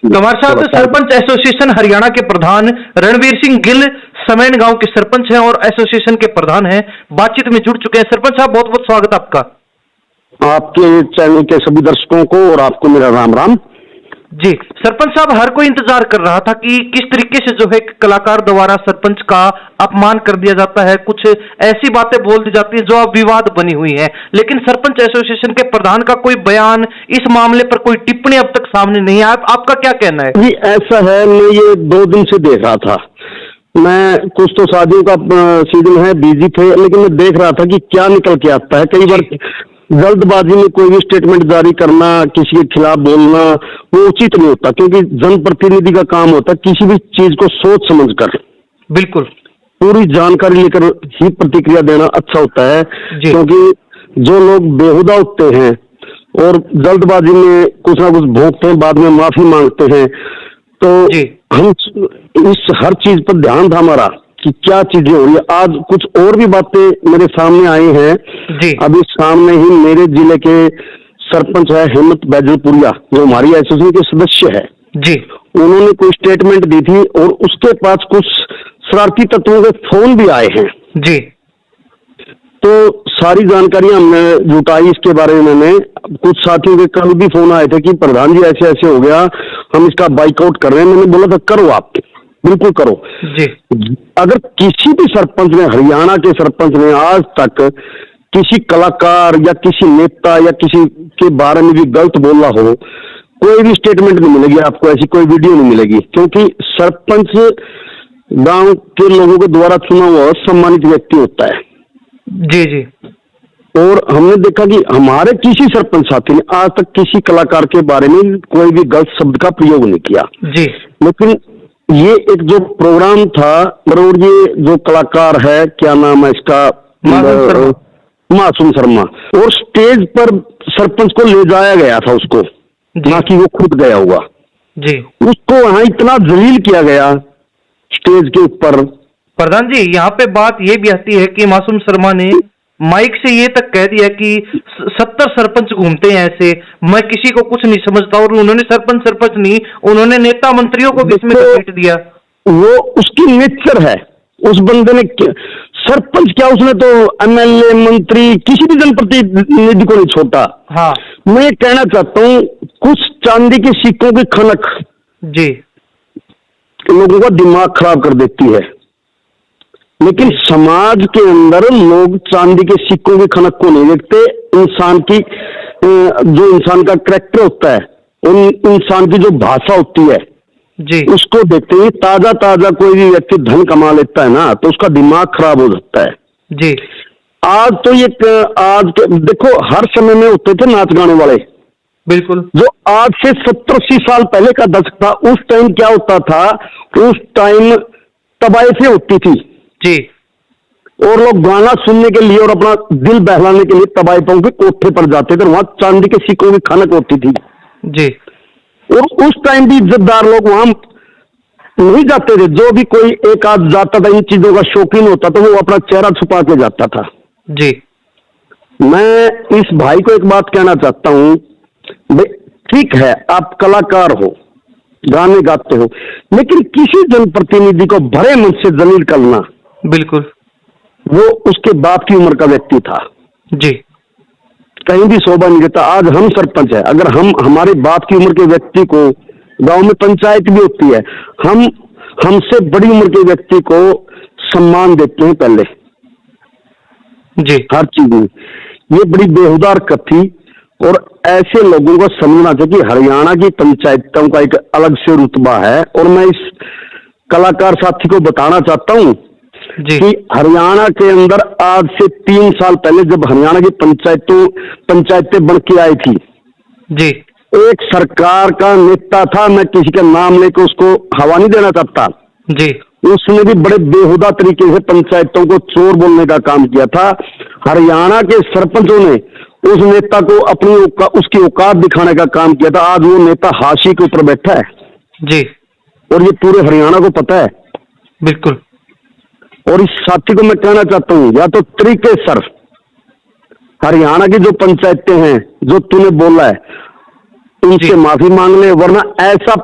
हमारे साथ सरपंच एसोसिएशन हरियाणा के प्रधान रणवीर सिंह गिल समेन गांव के सरपंच हैं और एसोसिएशन के प्रधान हैं, बातचीत में जुड़ चुके हैं। सरपंच साहब, बहुत बहुत स्वागत आपका। आपके चैनल के सभी दर्शकों को और आपको मेरा राम राम जी। सरपंच साहब, हर कोई इंतजार कर रहा था कि किस तरीके से जो है कलाकार द्वारा सरपंच का अपमान कर दिया जाता है, कुछ ऐसी बातें बोल दी जाती है जो अब विवाद बनी हुई है, लेकिन सरपंच एसोसिएशन के प्रधान का कोई बयान, इस मामले पर कोई टिप्पणी अब तक सामने नहीं आया। आपका क्या कहना है? जी, ऐसा है, मैं ये 2 दिन से देख रहा था। मैं कुछ तो शादियों का सीजन है, बिजी थे, लेकिन मैं देख रहा था कि क्या निकल के आता है। कई बार जल्दबाजी में कोई भी स्टेटमेंट जारी करना, किसी के खिलाफ बोलना, वो उचित नहीं होता, क्योंकि जनप्रतिनिधि का काम होता है किसी भी चीज को सोच समझ कर, बिल्कुल पूरी जानकारी लेकर ही प्रतिक्रिया देना अच्छा होता है। क्योंकि जो लोग बेहुदा उठते हैं और जल्दबाजी में कुछ ना कुछ भोंकते हैं, बाद में माफी मांगते हैं, तो हम इस हर चीज पर ध्यान था हमारा कि क्या चीजें हो रही है। आज कुछ और भी बातें मेरे सामने आई हैं। अभी सामने ही मेरे जिले के सरपंच है हेमंत बैजलपुरिया, जो हमारी एसोसिएशन के सदस्य है जी, उन्होंने कोई स्टेटमेंट दी थी और उसके पास कुछ शरारती तत्वों के फोन भी आए हैं जी। तो सारी जानकारी हमने जुटाई इसके बारे में। मैंने कुछ साथियों के कल भी फोन आए थे कि प्रधान जी ऐसे ऐसे हो गया, हम इसका बाइकआउट कर रहे हैं। मैंने बोला था करो, आप बिल्कुल करो जी। अगर किसी भी सरपंच ने, हरियाणा के सरपंच ने आज तक किसी कलाकार या किसी नेता या किसी के बारे में भी गलत बोला हो, कोई भी स्टेटमेंट नहीं मिलेगी आपको, ऐसी कोई वीडियो नहीं मिलेगी, क्योंकि सरपंच गांव के लोगों के द्वारा चुना हुआ सम्मानित व्यक्ति होता है जी जी। और हमने देखा कि हमारे किसी सरपंच साथी ने आज तक किसी कलाकार के बारे में कोई भी गलत शब्द का प्रयोग नहीं किया जी। लेकिन ये एक जो प्रोग्राम था, और ये जो कलाकार है, क्या नाम है इसका, मासूम शर्मा, और स्टेज पर सरपंच को ले जाया गया था उसको, ना कि वो खुद गया हुआ जी। उसको वहां इतना जलील किया गया स्टेज के ऊपर। प्रधान जी, यहाँ पे बात ये भी आती है कि मासूम शर्मा ने माइक से ये तक कह दिया कि 70 सरपंच घूमते हैं ऐसे, मैं किसी को कुछ नहीं समझता, और उन्होंने सरपंच नहीं, उन्होंने नेता मंत्रियों को भी इसमें घसीट दिया। वो उसकी नेचर है, उस बंदे ने सरपंच क्या, उसने तो एमएलए मंत्री किसी भी जनप्रतिनिधि को नहीं छोड़ा। हाँ, मैं ये कहना चाहता हूँ, कुछ चांदी के सिक्कों की खनक जी लोगों का दिमाग खराब कर देती है, लेकिन समाज के अंदर लोग चांदी के सिक्कों की खनक को नहीं देखते। इंसान की जो इंसान का कैरेक्टर होता है, उन इंसान की जो भाषा होती है जी, उसको देखते हैं। ताजा ताजा कोई भी व्यक्ति धन कमा लेता है ना, तो उसका दिमाग खराब हो जाता है जी। आज तो ये देखो, हर समय में होते थे नाच गाने वाले, बिल्कुल, जो आज से 70-80 साल पहले का दशक था। उस टाइम क्या होता था, उस टाइम तबायफें होती थी जी, और लोग गाना सुनने के लिए और अपना दिल बहलाने के लिए तबायफों के कोठे पर जाते थे, वहां चांदी के सिक्कों की खनक होती थी जी। और उस टाइम भी इज्जतदार लोग वहां नहीं जाते थे। जो भी कोई एक आध जाता था, इन चीजों का शौकीन होता, तो वो अपना चेहरा छुपा के जाता था जी। मैं इस भाई को एक बात कहना चाहता हूं, ठीक है आप कलाकार हो, गाने गाते हो, लेकिन किसी जनप्रतिनिधि को भरे मन से जलील करना, बिल्कुल, वो उसके बाप की उम्र का व्यक्ति था जी, कहीं भी शोभा नहीं देता। आज हम सरपंच है, अगर हम हमारे बाप की उम्र के व्यक्ति को, गांव में पंचायत भी होती है, हम हमसे बड़ी उम्र के व्यक्ति को सम्मान देते हैं पहले जी, हर चीज में। ये बड़ी बेहुदा हरकत थी, और ऐसे लोगों को समझना चाहिए कि हरियाणा की पंचायतों का एक अलग से रुतबा है। और मैं इस कलाकार साथी को बताना चाहता हूँ कि हरियाणा के अंदर आज से 3 साल पहले जब हरियाणा की पंचायतें बन के आई थी जी, एक सरकार का नेता था, मैं किसी का नाम लेकर उसको हवा नहीं देना चाहता जी, उसने भी बड़े बेहुदा तरीके से पंचायतों को चोर बोलने का काम किया था। हरियाणा के सरपंचों ने उस नेता को उसकी औकात दिखाने का काम किया था। आज वो नेता हाशी के ऊपर बैठा है जी, और ये पूरे हरियाणा को पता है बिल्कुल। और इस साथी को मैं कहना चाहता हूँ, या तो तरीके सर हरियाणा की जो पंचायतें हैं, जो तूने बोला है, उनसे माफी मांग ले, वरना ऐसा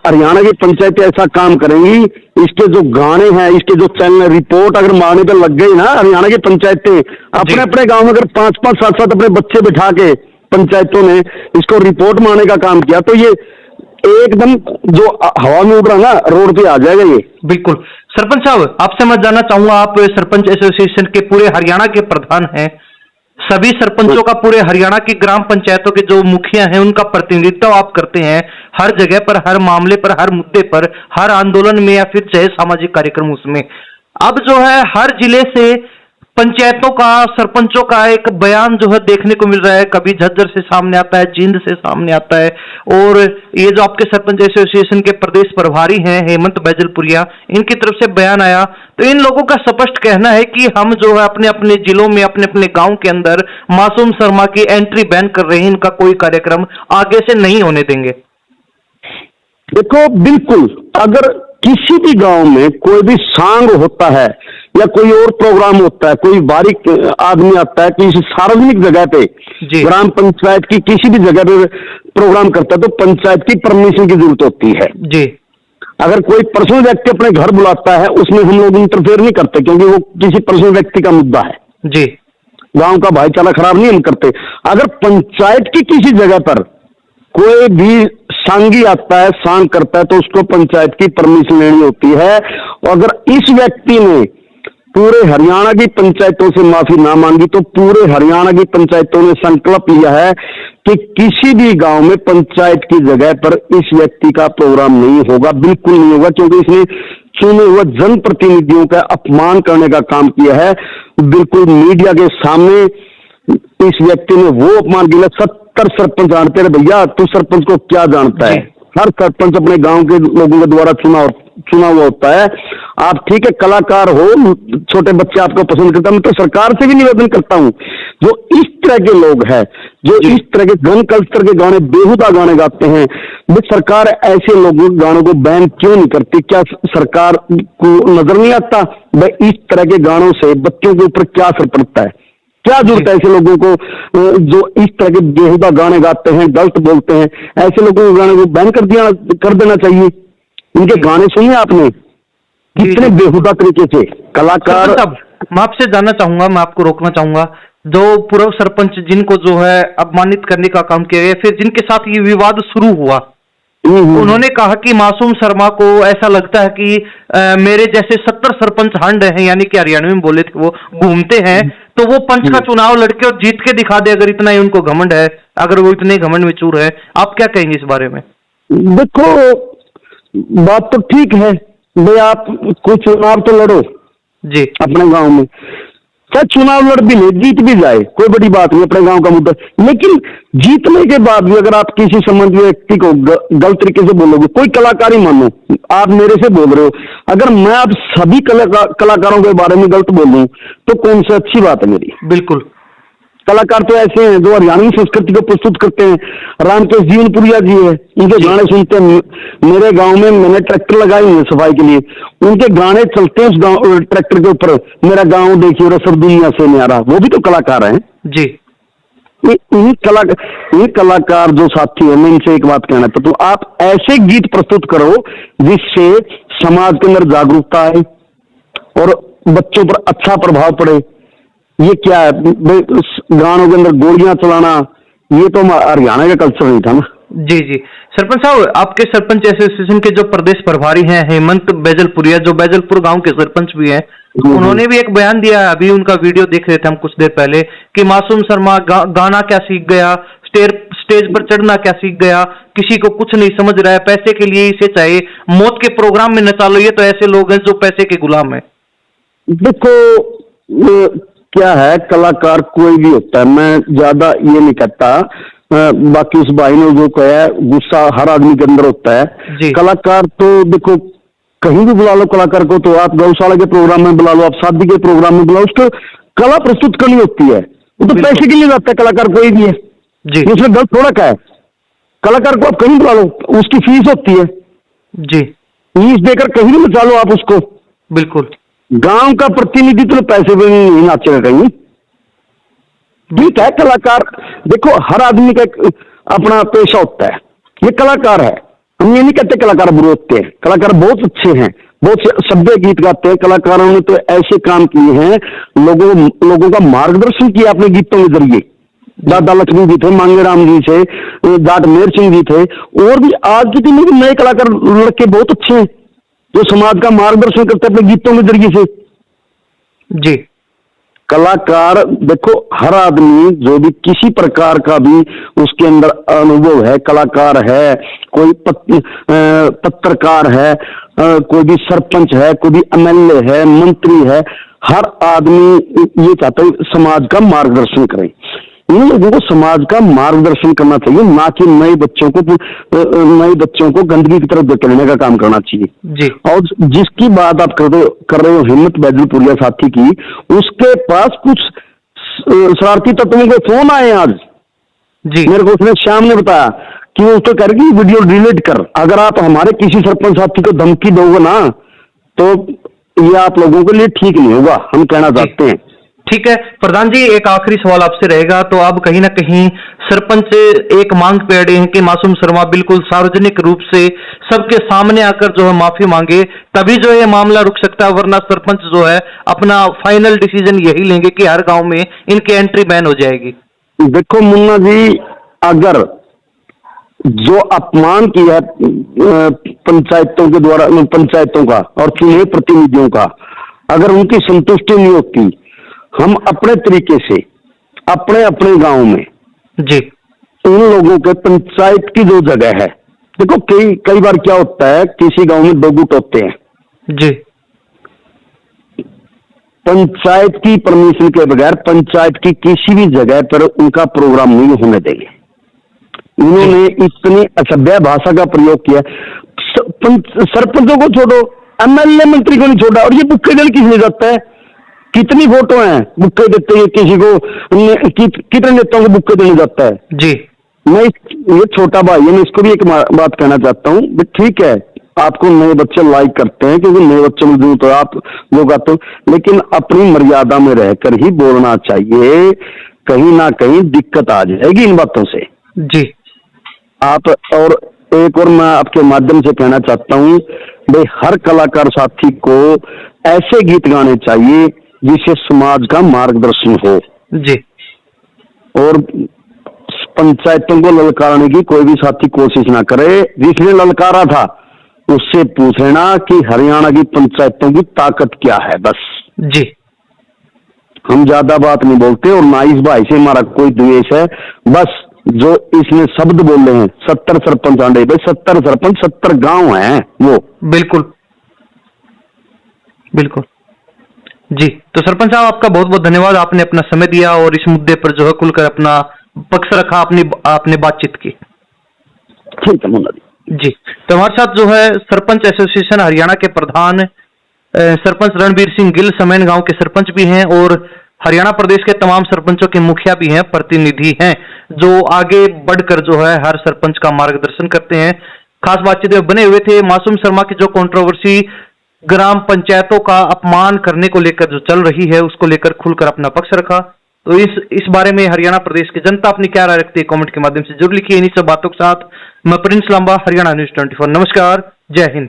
हरियाणा की पंचायतें ऐसा काम करेंगी, इसके जो गाने हैं, इसके जो चैनल रिपोर्ट अगर मारने पे लग गई ना हरियाणा की पंचायतें, अपने अपने गांव में अगर 5-5 7-7 अपने बच्चे बिठा के पंचायतों ने इसको रिपोर्ट मारने का काम किया तो ये एकदम जो हवा में उड़ रहा ना रोड पे आ जाएगा ये। बिल्कुल। सरपंच साहब, आपसे मैं जानना चाहूंगा, आप सरपंच एसोसिएशन के पूरे हरियाणा के प्रधान हैं, सभी सरपंचों का पूरे हरियाणा की ग्राम पंचायतों के जो मुखिया हैं उनका प्रतिनिधित्व आप करते हैं हर जगह पर, हर मामले पर, हर मुद्दे पर, हर आंदोलन में या फिर चाहे सामाजिक कार्यक्रम उसमें। अब जो है हर जिले से पंचायतों का, सरपंचों का एक बयान जो है देखने को मिल रहा है, कभी झज्जर से सामने आता है, जींद से सामने आता है, और ये जो आपके सरपंच एसोसिएशन के प्रदेश प्रभारी हैं हेमंत बैजलपुरिया, इनकी तरफ से बयान आया, तो इन लोगों का स्पष्ट कहना है कि हम जो है अपने अपने जिलों में, अपने अपने गांव के अंदर मासूम शर्मा की एंट्री बैन कर रहे हैं, इनका कोई कार्यक्रम आगे से नहीं होने देंगे। देखो, बिल्कुल, अगर किसी भी गांव में कोई भी सांग होता है या कोई और प्रोग्राम होता है, कोई बारीक आदमी आता है किसी सार्वजनिक जगह पे, ग्राम पंचायत की किसी भी जगह पे प्रोग्राम करता है, तो पंचायत की परमिशन की जरूरत होती है जी। अगर कोई पर्सनल व्यक्ति अपने घर बुलाता है उसमें हम लोग इंटरफेयर नहीं करते, क्योंकि वो किसी पर्सनल व्यक्ति का मुद्दा है जी, गांव का भाईचारा खराब नहीं हम करते। अगर पंचायत की किसी जगह पर कोई भी सांगी आता है, सांग करता है, तो उसको पंचायत की परमिशन लेनी होती है। और अगर इस व्यक्ति ने पूरे हरियाणा की पंचायतों से माफी ना मांगी तो पूरे हरियाणा की पंचायतों ने संकल्प लिया है कि किसी भी गांव में पंचायत की जगह पर इस व्यक्ति का प्रोग्राम नहीं होगा, बिल्कुल नहीं होगा, क्योंकि इसने चुने हुए जनप्रतिनिधियों का अपमान करने का काम किया है। बिल्कुल मीडिया के सामने इस व्यक्ति ने वो अपमान किया। 70 सरपंच जानते हैं भैया, तू सरपंच को क्या जानता है? हर सरपंच अपने गांव के लोगों के द्वारा चुना हुआ होता है। आप ठीक है कलाकार हो, छोटे बच्चे आपको पसंद करता, मैं तो सरकार से भी निवेदन करता हूं, जो इस तरह के लोग हैं, जो इस तरह के घन कल्चर के गाने, बेहुदा गाने गाते हैं, वो सरकार ऐसे लोगों के गानों को बैन क्यों नहीं करती? क्या सरकार को नजर नहीं आता भाई इस तरह के गानों से बच्चों के ऊपर क्या असर पड़ता है? क्या जरूरत है ऐसे लोगों को जो इस तरह के बेहुदा गाने गाते हैं, गलत बोलते हैं, ऐसे लोगों के गाने को बैन कर देना चाहिए। इनके गाने सुनिए आपने कितने बेहुदा तरीके से कलाकार। मैं आपसे जानना चाहूंगा, मैं आपको रोकना चाहूंगा, जो पूर्व सरपंच जिनको जो है अपमानित करने का काम किया गया, फिर जिनके साथ ये विवाद शुरू हुआ, उन्होंने कहा कि मासूम शर्मा को ऐसा लगता है कि मेरे जैसे 70 सरपंच हंड हैं, यानी कि हरियाणा में बोले थे वो, घूमते हैं, तो वो पंच का चुनाव लड़के और जीत के दिखा दे, अगर इतना ही उनको घमंड है, अगर वो इतने घमंड में चूर है। आप क्या कहेंगे इस बारे में? देखो, बात तो ठीक है भाई, आप कोई चुनाव तो लड़ो जी अपने गांव में, चाहे चुनाव लड़ भी ले, जीत भी जाए, कोई बड़ी बात नहीं, अपने गांव का मुद्दा। लेकिन जीतने के बाद भी अगर आप किसी संबंधित व्यक्ति को गलत तरीके से बोलोगे, कोई कलाकार ही मानो, आप मेरे से बोल रहे हो, अगर मैं आप सभी कलाकारों के बारे में गलत बोलूं तो कौन सी अच्छी बात है मेरी? बिल्कुल, कलाकार तो ऐसे हैं जो हरियाणवी संस्कृति को प्रस्तुत करते हैं। रामकेश जीवनपुरिया जी है, उनके गाने सुनते हैं। मेरे गांव में मैंने ट्रैक्टर लगाए हुए सफाई के लिए, उनके गाने चलते हैं उस गांव ट्रैक्टर के ऊपर, मेरा गांव देखिए रसर दुनिया से न्यारा, वो भी तो कलाकार हैं जी। ये कलाकार जो साथी है, मैं इनसे एक बात कहना चाहता हूँ, आप ऐसे गीत प्रस्तुत करो जिससे समाज के अंदर जागरूकता आए और बच्चों पर अच्छा प्रभाव पड़े। ये क्या है गानों के अंदर गोलियां चलाना, ये तो हरियाणा का कल्चर नहीं था ना जी। जी सरपंच साहब, आपके सरपंच एसोसिएशन के जो प्रदेश प्रभारी हैं हेमंत बैजलपुरिया, जो बैजलपुर गांव के सरपंच भी हैं, उन्होंने भी एक बयान दिया है, अभी उनका वीडियो देख रहे थे हम कुछ देर पहले, कि मासूम शर्मा गाना क्या सीख गया, स्टेज पर चढ़ना क्या सीख गया, किसी को कुछ नहीं समझ रहा है, पैसे के लिए इसे चाहिए, मौत के प्रोग्राम में नचा लो, ये तो ऐसे लोग हैं जो पैसे के गुलाम है। देखो क्या है, कलाकार कोई भी होता है, मैं ज्यादा ये नहीं कहता, बाकी उस भाई ने जो कहा है, गुस्सा हर आदमी के अंदर होता है। कलाकार तो देखो कहीं भी बुला लो कलाकार को, तो आप गौशाला के प्रोग्राम में बुला लो, आप शादी के प्रोग्राम में बुला लो, उसको कला प्रस्तुत करनी होती है, वो तो पैसे के लिए जाता है कलाकार कोई भी है जी। उसमें गलत थोड़ा क्या है, कलाकार को आप कहीं बुला लो, उसकी फीस होती है जी, फीस देकर कहीं भी बचा लो आप उसको। बिल्कुल, गांव का प्रतिनिधित्व तो पैसे भी नहीं नाचेगा कहीं। ठीक है, कलाकार देखो हर आदमी का अपना पेशा होता है, ये कलाकार है। हम ये नहीं कहते कलाकार बुरे होते हैं, कलाकार बहुत अच्छे हैं, बहुत से सभ्य गीत गाते हैं। कलाकारों ने तो ऐसे काम किए हैं, लोगों का मार्गदर्शन किया अपने गीतों के जरिए। दादा लक्ष्मी जी थे, मांगेराम जी थे, जाट मेहर सिंह जी थे, और भी आज के दिन में नए कलाकार लड़के बहुत अच्छे हैं जो समाज का मार्गदर्शन करते हैं अपने गीतों के जरिए से। जी, कलाकार देखो, हर आदमी जो भी किसी प्रकार का भी उसके अंदर अनुभव है, कलाकार है, कोई पत्रकार है, कोई भी सरपंच है, कोई भी एमएलए है, मंत्री है, हर आदमी ये चाहता है समाज का मार्गदर्शन करे। इन लोगों को समाज का मार्गदर्शन करना चाहिए, ना कि नए बच्चों को गंदगी की तरफ धकेलने का काम करना चाहिए जी। और जिसकी बात आप कर रहे हो हिम्मत बैजलपुरिया साथी की, उसके पास कुछ शरारती तत्वों के फोन आए आज जी। मेरे को उसने शाम ने बताया कि वो उसको कर गई वीडियो डिलीट कर। अगर आप हमारे किसी सरपंच साथी को धमकी दोगे ना तो ये आप लोगों के लिए ठीक नहीं होगा, हम कहना चाहते हैं। ठीक है प्रधान जी, एक आखिरी सवाल आपसे रहेगा। तो अब कहीं ना कहीं सरपंच एक मांग पे अड़े हैं कि मासूम शर्मा बिल्कुल सार्वजनिक रूप से सबके सामने आकर जो है माफी मांगे, तभी जो है मामला रुक सकता है, वरना सरपंच जो है अपना फाइनल डिसीजन यही लेंगे कि हर गांव में इनकी एंट्री बैन हो जाएगी। देखो मुन्ना जी, अगर जो अपमान किया है पंचायतों के द्वारा, पंचायतों का और चुने प्रतिनिधियों का, अगर उनकी संतुष्टि नहीं होती, हम अपने तरीके से अपने अपने गांव में जी उन लोगों के पंचायत की जो जगह है, देखो कई बार क्या होता है, किसी गांव में 2 गुट होते हैं जी, पंचायत की परमिशन के बगैर पंचायत की किसी भी जगह पर उनका प्रोग्राम नहीं होने देंगे। उन्होंने इतनी असभ्य भाषा का प्रयोग किया, सरपंचों को छोड़ो, एमएलए मंत्री को नहीं छोड़ा, और ये बुक्के देने किसने जाता है? कितनी फोटो हैं बुक्के देते हैं किसी को, कितने नेताओं को बुक्के देने जाता है जी। ये छोटा भाई है, मैं इसको भी एक बात कहना चाहता हूँ, ठीक है आपको नए बच्चे लाइक करते हैं क्योंकि नए बच्चों में दूर तो आप लोग आते हो, लेकिन अपनी मर्यादा में रहकर ही बोलना चाहिए, कहीं ना कहीं दिक्कत आ जाएगी इन बातों से जी। आप और एक और मैं आपके माध्यम से कहना चाहता हूँ, भाई हर कलाकार साथी को ऐसे गीत गाने चाहिए जिससे समाज का मार्गदर्शन हो जी, और पंचायतों को ललकारने की कोई भी साथी कोशिश ना करे। जिसने ललकारा था उससे पूछ लेना कि हरियाणा की पंचायतों की ताकत क्या है, बस जी। हम ज्यादा बात नहीं बोलते और ना इस भाई से हमारा कोई द्वेष है, बस जो इसने शब्द बोले हैं 70 सरपंच आंडे, भाई 70 सरपंच 70 गांव हैं वो। बिल्कुल बिल्कुल जी। तो सरपंच साहब आपका बहुत बहुत धन्यवाद, आपने अपना समय दिया और इस मुद्दे पर जो है खुलकर अपना पक्ष रखा, आपने बातचीत की। ठीक है मुन्ना जी। तो हमारे साथ जो है सरपंच एसोसिएशन हरियाणा के प्रधान सरपंच रणबीर सिंह गिल समैन गांव के सरपंच भी हैं और हरियाणा प्रदेश के तमाम सरपंचों के मुखिया भी हैं, प्रतिनिधि हैं, जो आगे बढ़कर जो है हर सरपंच का मार्गदर्शन करते हैं। खास बातचीत में बने हुए थे। मासूम शर्मा की जो कंट्रोवर्सी ग्राम पंचायतों का अपमान करने को लेकर जो चल रही है, उसको लेकर खुलकर अपना पक्ष रखा। तो इस बारे में हरियाणा प्रदेश की जनता अपनी क्या राय रखती है, कमेंट के माध्यम से जरूर लिखिए। इन्हीं सब बातों के साथ मैं प्रिंस लांबा, हरियाणा न्यूज़ 24। नमस्कार, जय हिंद।